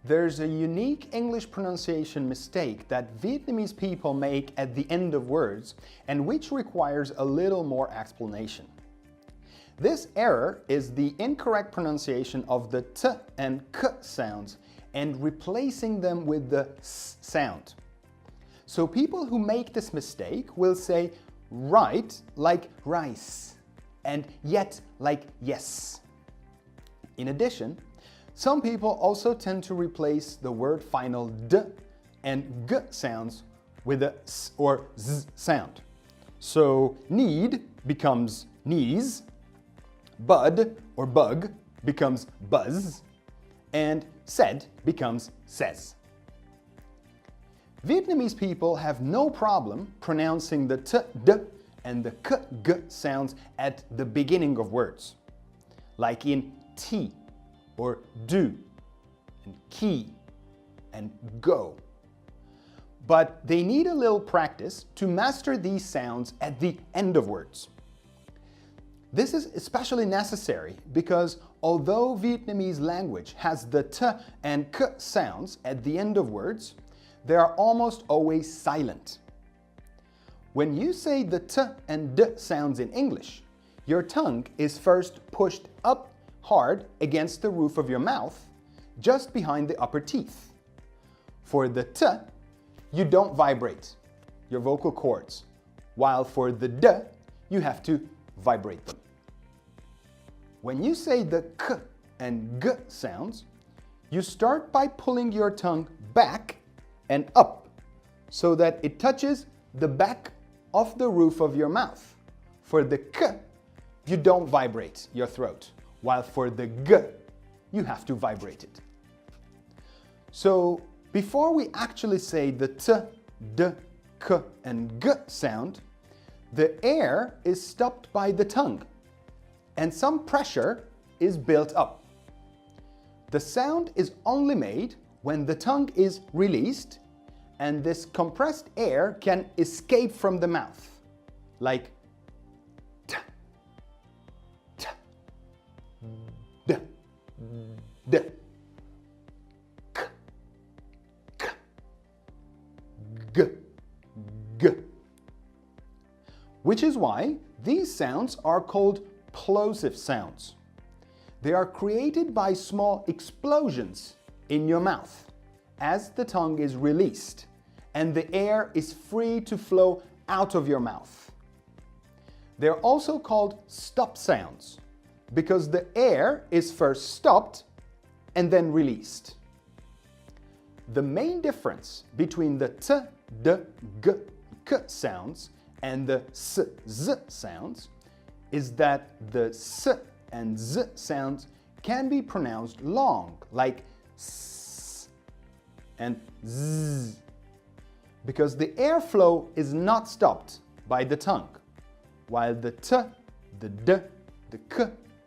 There's a unique English pronunciation mistake that Vietnamese people make at the end of words and which requires a little more explanation. This error is the incorrect pronunciation of the t and k sounds and replacing them with the s sound. So people who make this mistake will say right like rice and yet like yes. In addition, some people also tend to replace the word final d and g sounds with a s or z sound. So need becomes knees, bud or bug becomes buzz, and said becomes says. Vietnamese people have no problem pronouncing the t, d and the k, g sounds at the beginning of words, like in tea or do and key and go. But they need a little practice to master these sounds at the end of words. This is especially necessary because although Vietnamese language has the t and k sounds at the end of words, they are almost always silent. When you say the t and d sounds in English, your tongue is first pushed up hard against the roof of your mouth, just behind the upper teeth. For the t, you don't vibrate your vocal cords, while for the d, you have to vibrate them. When you say the k and g sounds, you start by pulling your tongue back and up so that it touches the back of the roof of your mouth. For the k, you don't vibrate your throat, while for the g, you have to vibrate it. So before we actually say the t, d, k and g sound, the air is stopped by the tongue and some pressure is built up. The sound is only made when the tongue is released and this compressed air can escape from the mouth, like t, t, d, d, k, k, g, g. Which is why these sounds are called plosive sounds. They are created by small explosions in your mouth as the tongue is released and the air is free to flow out of your mouth. They're also called stop sounds because the air is first stopped and then released. The main difference between the t, d, g, k sounds and the s, z sounds is that the s and z sounds can be pronounced long, like s and z, because the airflow is not stopped by the tongue, while the t, the d, the k,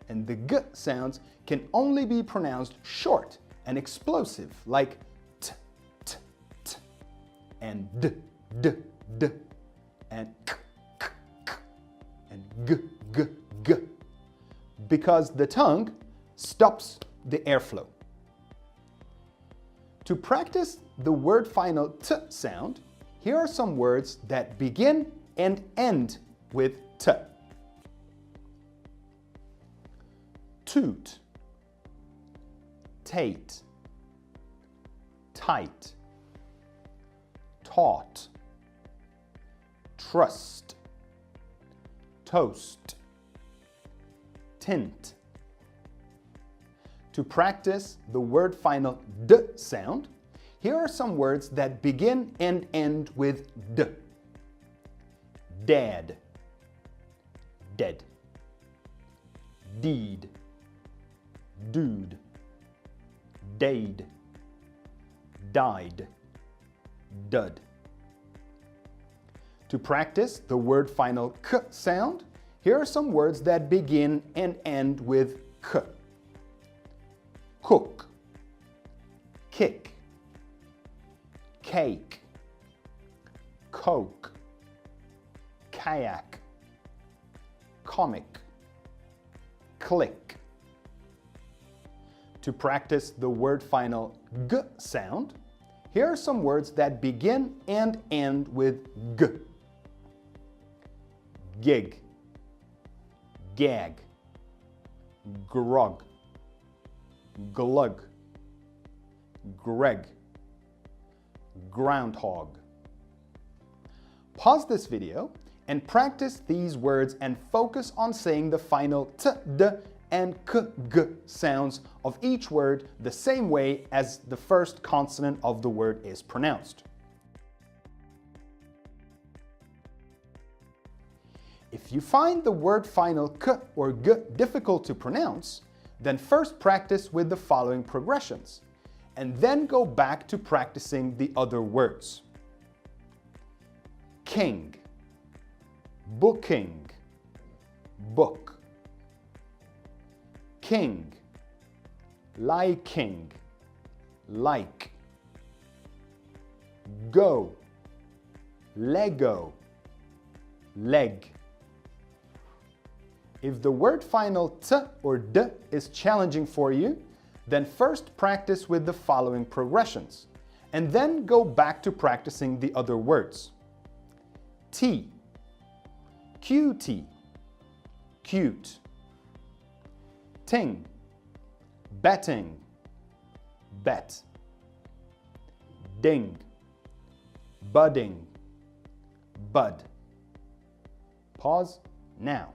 and the g sounds can only be pronounced short and explosive, like t, t, t, and d, d, d, and k, k, k, and g, g, g, because the tongue stops the airflow. To practice the word final t sound, here are some words that begin and end with t. Toot, tate, tight, taught, trust, toast, tint. To practice the word final d sound, here are some words that begin and end with d. Dad, dead, deed, dude, dade, died, dud. To practice the word final k sound, here are some words that begin and end with k. Cook, kick, cake, coke, kayak, comic, click. to practice the word final g sound, here are some words that begin and end with g. Gig, gag, grog, glug, greg, groundhog. Pause this video and practice these words and focus on saying the final t, d, and k, g sounds of each word the same way as the first consonant of the word is pronounced. If you find the word final k or g difficult to pronounce, then first practice with the following progressions, and then go back to practicing the other words. King, booking, book. King, liking, like. Go, Lego, leg. If the word final t or d is challenging for you, then first practice with the following progressions, and then go back to practicing the other words. T, QT, cute. Ting, betting, bet. Ding, budding, bud. Pause now.